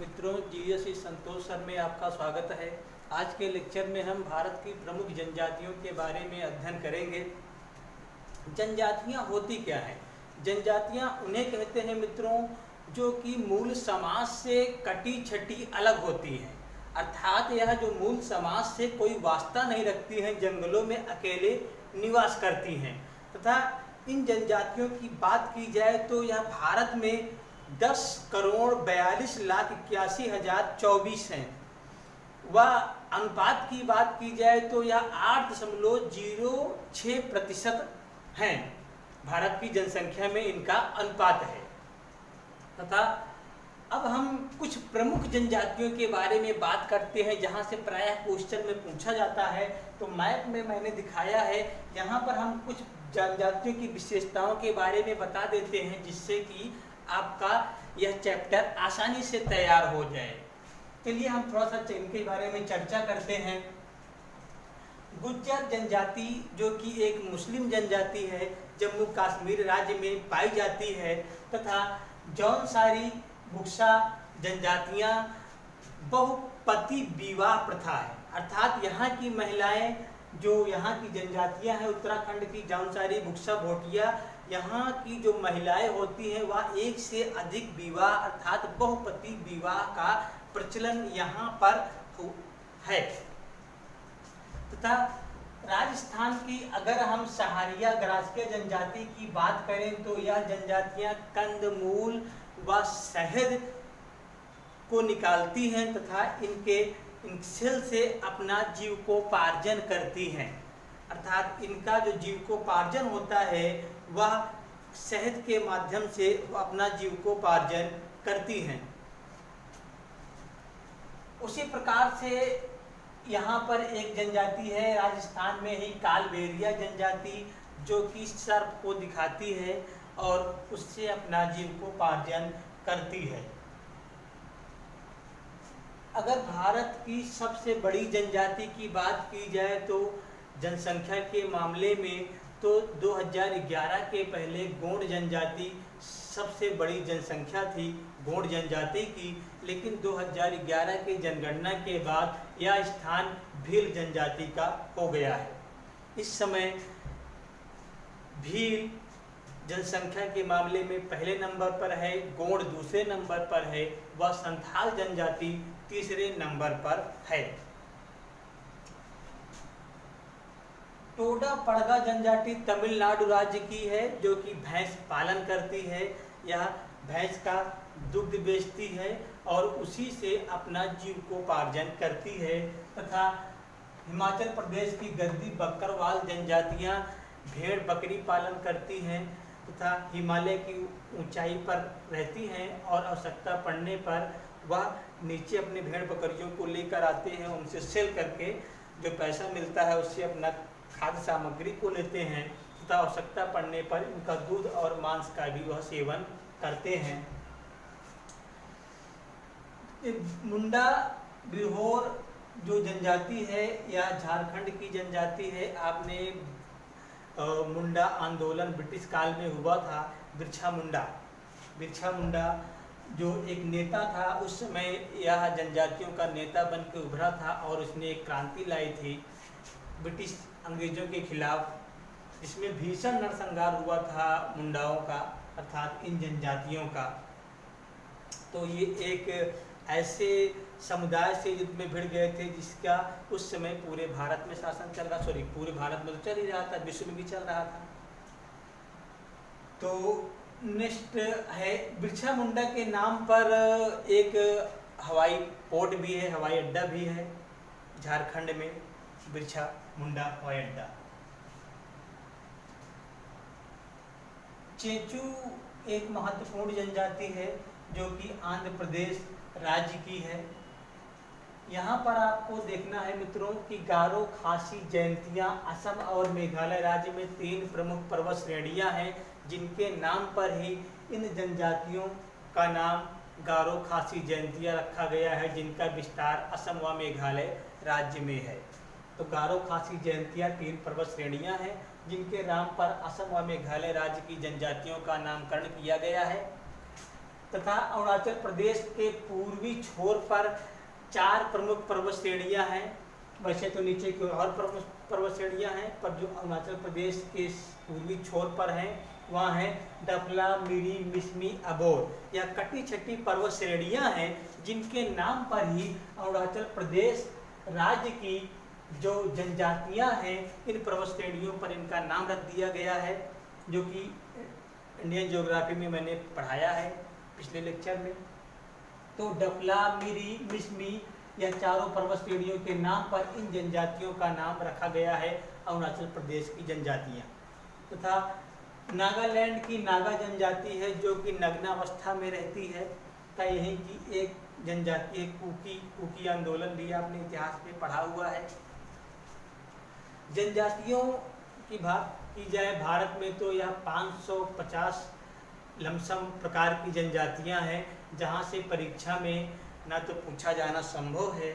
मित्रों, जीएससी संतोष सर में आपका स्वागत है। आज के लेक्चर में हम भारत की प्रमुख जनजातियों के बारे में अध्ययन करेंगे। जनजातियां होती क्या हैं? जनजातियां उन्हें कहते हैं मित्रों जो कि मूल समाज से कटी छटी अलग होती हैं, अर्थात यह जो मूल समाज से कोई वास्ता नहीं रखती हैं, जंगलों में अकेले निवास करती हैं। तथा इन जनजातियों की बात की जाए तो यह भारत में 10,42,81,024 हैं। वह अनुपात की बात की जाए तो यह 8.06% हैं। भारत की जनसंख्या में इनका अनुपात है। तथा अब हम कुछ प्रमुख जनजातियों के बारे में बात करते हैं, जहां से प्रायः क्वेश्चन में पूछा जाता है। तो मैप में मैंने दिखाया है, यहाँ पर हम कुछ जनजातियों की विशेषताओं के बारे में बता देते हैं, जिससे कि आपका यह चैप्टर आसानी से तैयार हो जाए। चलिए हम थोड़ा सा इनके बारे में चर्चा करते हैं। गुज्जर जनजाति जो कि एक मुस्लिम जनजाति है, जम्मू कश्मीर राज्य में पाई जाती है। तथा जौनसारी बुक्सा जनजातियां बहुपति विवाह प्रथा है, अर्थात यहाँ की महिलाएं, जो यहाँ की जनजातियां हैं उत्तराखंड की जौनसारी बुक्सा भोटिया, यहाँ की जो महिलाएं होती हैं वह एक से अधिक विवाह अर्थात बहुपति विवाह का प्रचलन यहाँ पर है। तथा राजस्थान की अगर हम सहारिया ग्रासिया जनजाति की बात करें तो यह जनजातियां कंदमूल व शहद को निकालती हैं तथा इनसेल से अपना जीविकोपार्जन करती हैं, अर्थात इनका जो जीविकोपार्जन होता है वह शहद के माध्यम से अपना जीविकोपार्जन करती हैं। उसी प्रकार से यहाँ पर एक जनजाति है राजस्थान में ही, कालबेलिया जनजाति, जो कि सर्प को दिखाती है और उससे अपना जीविकोपार्जन करती है। अगर भारत की सबसे बड़ी जनजाति की बात की जाए तो जनसंख्या के मामले में तो 2011 के पहले गोंड जनजाति सबसे बड़ी जनसंख्या थी गोंड जनजाति की, लेकिन 2011 के जनगणना के बाद यह स्थान भील जनजाति का हो गया है। इस समय भील जनसंख्या के मामले में पहले नंबर पर है, गोंड दूसरे नंबर पर है, वह संथाल जनजाति तीसरे नंबर पर है। टोडा पड़गा जनजाति तमिलनाडु राज्य की है, जो कि भैंस पालन करती है। यह भैंस का दुग्ध बेचती है और उसी से अपना जीविकोपार्जन करती है। तथा हिमाचल प्रदेश की गद्दी बकरवाल जनजातियां भेड़ बकरी पालन करती हैं तथा हिमालय की ऊंचाई पर रहती हैं और आवश्यकता पड़ने पर वह नीचे अपने भेड़ बकरियों को लेकर आते हैं, उनसे सेल करके जो पैसा मिलता है उससे अपना खाद्य सामग्री को लेते हैं तथा आवश्यकता पड़ने पर इनका दूध और मांस का भी वह सेवन करते हैं। मुंडा बिरहोर जो जनजाति है या झारखंड की जनजाति है, आपने मुंडा आंदोलन ब्रिटिश काल में हुआ था। बिरछा मुंडा जो एक नेता था, उस समय यह जनजातियों का नेता बनकर उभरा था और उसने एक क्रांति लाई थी ब्रिटिश अंग्रेजों के खिलाफ, जिसमें भीषण नरसंहार हुआ था मुंडाओं का, अर्थात इन जनजातियों का। तो ये एक ऐसे समुदाय से युद्ध में भिड़ गए थे जिसका उस समय पूरे भारत में शासन चल रहा, पूरे भारत में तो चल ही रहा था, विश्व में भी चल रहा था। तो नेक्स्ट है, बिरछा मुंडा के नाम पर एक हवाई पोर्ट भी है, हवाई अड्डा भी है झारखंड में, बिरछा मुंडा हवाई अड्डा। चेचू एक महत्वपूर्ण जनजाति है जो कि आंध्र प्रदेश राज्य की है। यहाँ पर आपको देखना है मित्रों कि गारो खासी जयंतियाँ असम और मेघालय राज्य में 3 प्रमुख पर्वत श्रेणियाँ हैं, जिनके नाम पर ही इन जनजातियों का नाम गारो खासी जयंतियाँ रखा गया है, जिनका विस्तार असम व मेघालय राज्य में है। तो गारो खासी जयंतियाँ 3 पर्वत श्रेणियाँ हैं, जिनके नाम पर असम व मेघालय राज्य की जनजातियों का नामकरण किया गया है। तथा अरुणाचल प्रदेश के पूर्वी छोर पर 4 प्रमुख पर्वत श्रेणियां हैं। वैसे तो नीचे की ओर और पर्वत श्रेणियां हैं, पर जो अरुणाचल प्रदेश के पूर्वी छोर पर हैं वहाँ है डफला, मिरी, मिसमी, अबोर। यह कटी छटी पर्वत श्रेणियां हैं जिनके नाम पर ही अरुणाचल प्रदेश राज्य की जो जनजातियां हैं इन पर्वत श्रेणियों पर इनका नाम रख दिया गया है, जो कि इंडियन ज्योग्राफी में मैंने पढ़ाया है पिछले लेक्चर में। तो डफला, मिरी, मिसमी यह चारों पर्वत श्रेणियों के नाम पर इन जनजातियों का नाम रखा गया है, अरुणाचल प्रदेश की जनजातियां। तथा नागालैंड की नागा जनजाति है जो कि नग्नावस्था में रहती है, का यहीं की एक जनजाति है। कुकी आंदोलन भी आपने इतिहास में पढ़ा हुआ है। जनजातियों की बात की जाए भारत में तो यह 550 लमसम प्रकार की जनजातियां हैं, जहां से परीक्षा में ना तो पूछा जाना संभव है,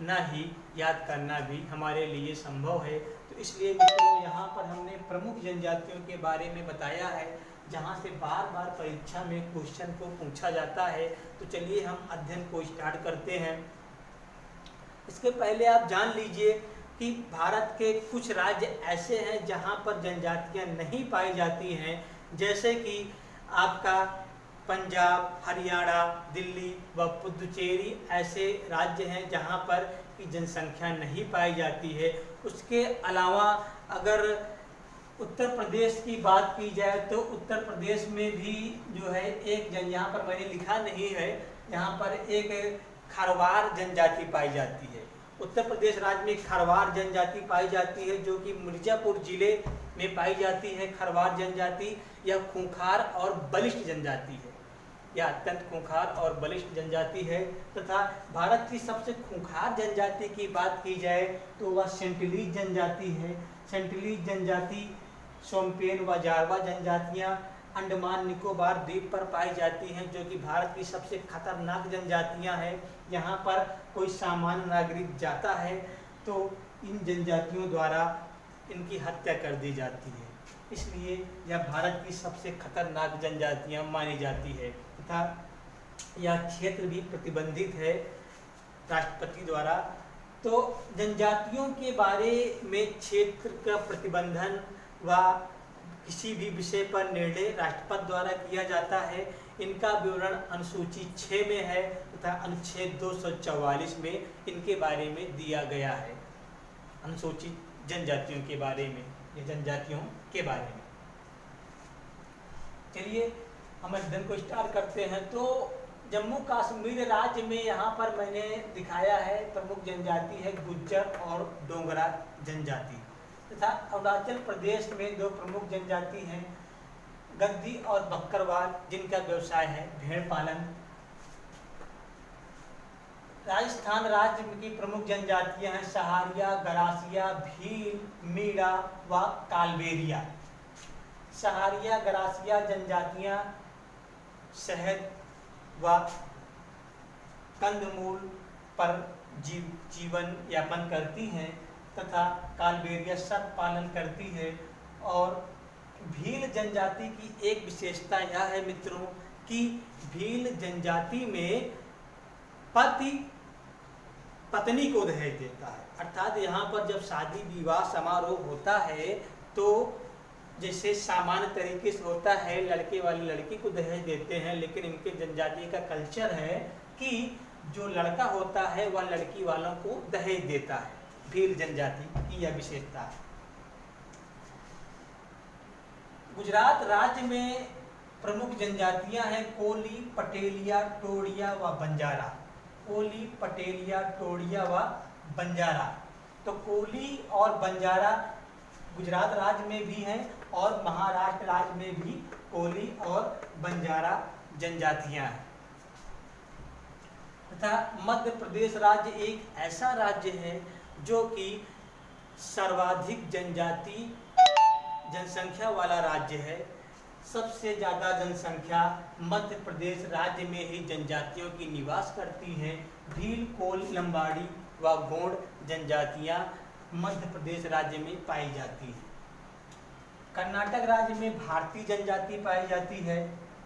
ना ही याद करना भी हमारे लिए संभव है। तो इसलिए मित्रों यहाँ पर हमने प्रमुख जनजातियों के बारे में बताया है, जहाँ से बार बार परीक्षा में क्वेश्चन को पूछा जाता है। तो चलिए हम अध्ययन को स्टार्ट करते हैं। इसके पहले आप जान लीजिए कि भारत के कुछ राज्य ऐसे हैं जहाँ पर जनजातियाँ नहीं पाई जाती हैं, जैसे कि आपका पंजाब, हरियाणा, दिल्ली व पुदुचेरी ऐसे राज्य हैं जहाँ पर की जनसंख्या नहीं पाई जाती है। उसके अलावा अगर उत्तर प्रदेश की बात की जाए तो उत्तर प्रदेश में भी जो है एक यहाँ पर मैंने लिखा नहीं है, यहाँ पर एक खरवार जनजाति पाई जाती है। उत्तर प्रदेश राज्य में खरवार जनजाति पाई जाती है, जो कि मिर्जापुर जिले में पाई जाती है। खरवार जनजाति यह खूंखार और बलिष्ठ जनजाति है, यह अत्यंत खूंखार और बलिष्ठ जनजाति है। तथा भारत की सबसे खूंखार जनजाति की बात की जाए तो वह सेंटिलीज जनजाति है। सेंटिलीज जनजाति सोमपेन व जारवा जनजातियां अंडमान निकोबार द्वीप पर पाई जाती हैं, जो कि भारत की सबसे खतरनाक जनजातियां हैं। यहाँ पर कोई सामान्य नागरिक जाता है तो इन जनजातियों द्वारा इनकी हत्या कर दी जाती है, इसलिए यह भारत की सबसे खतरनाक जनजातियां मानी जाती है। तथा यह क्षेत्र भी प्रतिबंधित है राष्ट्रपति द्वारा। तो जनजातियों के बारे में क्षेत्र का प्रतिबंधन व किसी भी विषय पर निर्णय राष्ट्रपति द्वारा किया जाता है। इनका विवरण अनुसूची 6 में है तथा अनुच्छेद 244 में इनके बारे में दिया गया है, अनुसूचित जनजातियों के बारे में या जनजातियों के बारे में। चलिए हम अध्ययन को स्टार्ट करते हैं। तो जम्मू कश्मीर राज्य में यहाँ पर मैंने दिखाया है प्रमुख जनजाति है गुज्जर और डोगरा जनजाति। तथा अरुणाचल प्रदेश में 2 प्रमुख जनजाति हैं गद्दी और बकरवाल, जिनका व्यवसाय है भेड़ पालन। राजस्थान राज्य की प्रमुख जनजातियां हैं सहारिया, गरासिया, भील, मीणा व कालबेरिया। सहारिया गरासिया जनजातियां शहद व कंदमूल पर जीवन यापन करती हैं तथा कालबेरिया सर्प पालन करती है। और भील जनजाति की एक विशेषता यह है मित्रों कि भील जनजाति में पति पत्नी को दहेज देता है, अर्थात यहाँ पर जब शादी विवाह समारोह होता है तो जैसे सामान्य तरीके से होता है लड़के वाली लड़की को दहेज देते हैं, लेकिन इनके जनजाति का कल्चर है कि जो लड़का होता है वह लड़की वालों को दहेज देता है। भील जनजाति की यह विशेषता है। गुजरात राज्य में प्रमुख जनजातियां हैं कोली, पटेलिया, टोड़िया व बंजारा। कोली, पटेलिया, टोड़िया व बंजारा। तो कोली और बंजारा गुजरात राज्य में भी हैं और महाराष्ट्र राज्य में भी कोली और बंजारा जनजातियां हैं। तथा मध्य प्रदेश राज्य एक ऐसा राज्य है जो कि सर्वाधिक जनसंख्या वाला राज्य है। सबसे ज़्यादा जनसंख्या मध्य प्रदेश राज्य में ही जनजातियों की निवास करती हैं। भील, कोल, लंबाड़ी व गोंड जनजातियां मध्य प्रदेश राज्य में पाई जाती हैं। कर्नाटक राज्य में भारतीय जनजाति पाई जाती है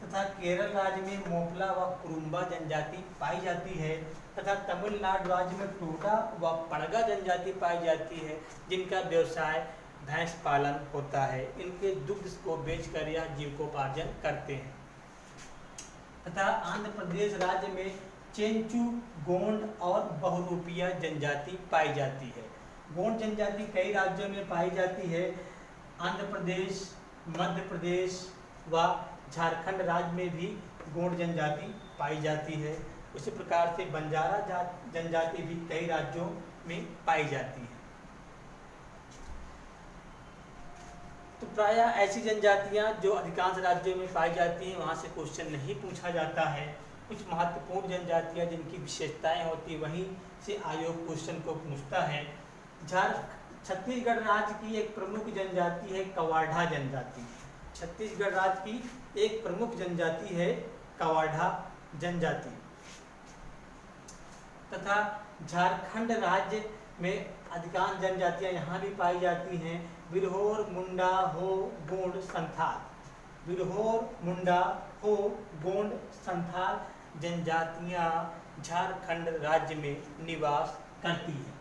तथा केरल राज्य में मोपला व कुरुम्बा जनजाति पाई जाती है तथा तमिलनाडु राज्य में टोडा व पड़गा जनजाति पाई जाती है, जिनका व्यवसाय भैंस पालन होता है। इनके दुग्ध को बेचकर यह जीविकोपार्जन करते हैं। तथा आंध्र प्रदेश राज्य में चेंचू, गोंड और बहुरूपिया जनजाति पाई जाती है। गोंड जनजाति कई राज्यों में पाई जाती है। आंध्र प्रदेश, मध्य प्रदेश व झारखंड राज्य में भी गोंड जनजाति पाई जाती है। उसी प्रकार से बंजारा जनजाति भी कई राज्यों में पाई जाती है। तो प्रायः ऐसी जनजातियां जो अधिकांश राज्यों में पाई जाती हैं वहां से क्वेश्चन नहीं पूछा जाता है। कुछ महत्वपूर्ण जनजातियां जिनकी विशेषताएं होती वहीं से आयोग क्वेश्चन को पूछता है। छत्तीसगढ़ राज्य की एक प्रमुख जनजाति है कवाडा जनजाति। छत्तीसगढ़ राज्य की एक प्रमुख जनजाति है कवाडा जनजाति। तथा झारखंड राज्य में अधिकांश जनजातियां यहाँ भी पाई जाती हैं। बिरहोर, मुंडा, हो, गोंड, संथाल। बिरहोर, मुंडा, हो, गोंड, संथाल जनजातियां झारखंड राज्य में निवास करती हैं।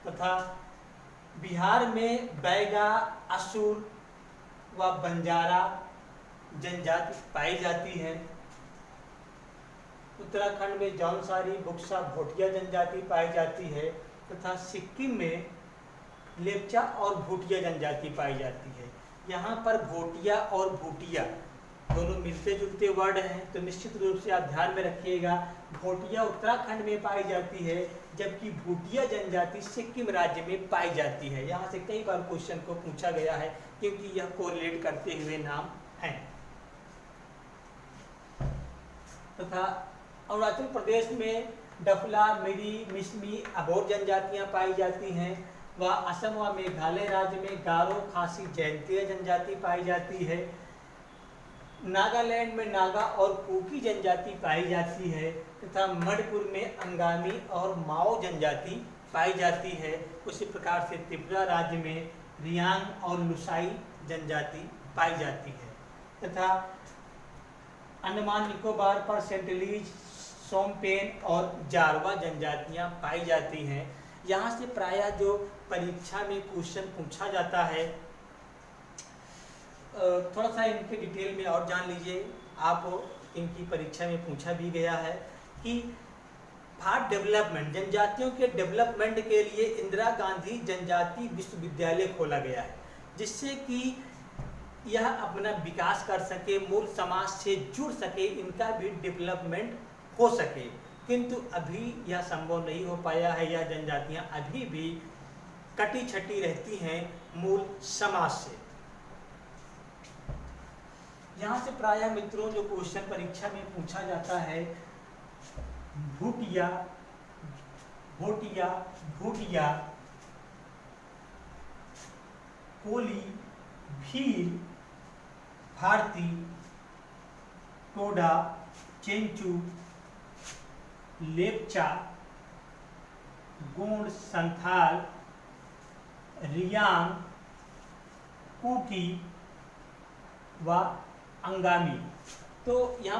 तथा बिहार में बैगा, असुर व बंजारा जनजाति पाई जाती है। उत्तराखंड में जौनसारी, बुक्सा, भोटिया जनजाति पाई जाती है। तथा सिक्किम में लेप्चा और भूटिया जनजाति पाई जाती है। यहाँ पर भोटिया और भूटिया दोनों मिलते जुलते वर्ड हैं, तो निश्चित रूप से आप ध्यान में रखिएगा। भोटिया उत्तराखंड में पाई जाती है जबकि भूटिया जनजाति सिक्किम राज्य में पाई जाती है। यहाँ से कई बार क्वेश्चन को पूछा गया है क्योंकि यह कोरिलेट करते हुए नाम हैं। तथा अरुणाचल प्रदेश में डफला, मिरी, मिसमी, अबोर जनजातियां पाई जाती हैं। व असम व मेघालय राज्य में गारो, खासी, जयंतिया जनजाति पाई जाती है। नागालैंड में नागा और कुकी जनजाति पाई जाती है। तथा मणिपुर में अंगामी और माओ जनजाति पाई जाती है। उसी प्रकार से त्रिपुरा राज्य में रियांग और लुसाई जनजाति पाई जाती है। तथा अंडमान निकोबार पर सेंटलीज, सोमपेन और जारवा जनजातियां पाई जाती हैं। यहाँ से प्रायः जो परीक्षा में क्वेश्चन पूछा जाता है, थोड़ा सा इनके डिटेल में और जान लीजिए। आप इनकी परीक्षा में पूछा भी गया है कि फॉर डेवलपमेंट, जनजातियों के डेवलपमेंट के लिए इंदिरा गांधी जनजाति विश्वविद्यालय खोला गया है, जिससे कि यह अपना विकास कर सके, मूल समाज से जुड़ सके, इनका भी डेवलपमेंट हो सके। किंतु अभी यह संभव नहीं हो पाया है। यह जनजातियां अभी भी कटी छटी रहती हैं मूल समाज से। यहाँ से प्रायः मित्रों जो क्वेश्चन परीक्षा में पूछा जाता है, भूटिया, भोटिया, भूटिया, कोली, भील, भारती, टोडा, चेंचू, लेप्चा, गोंड, संथाल, रियांग, कुकी व अंगामी। तो यहाँ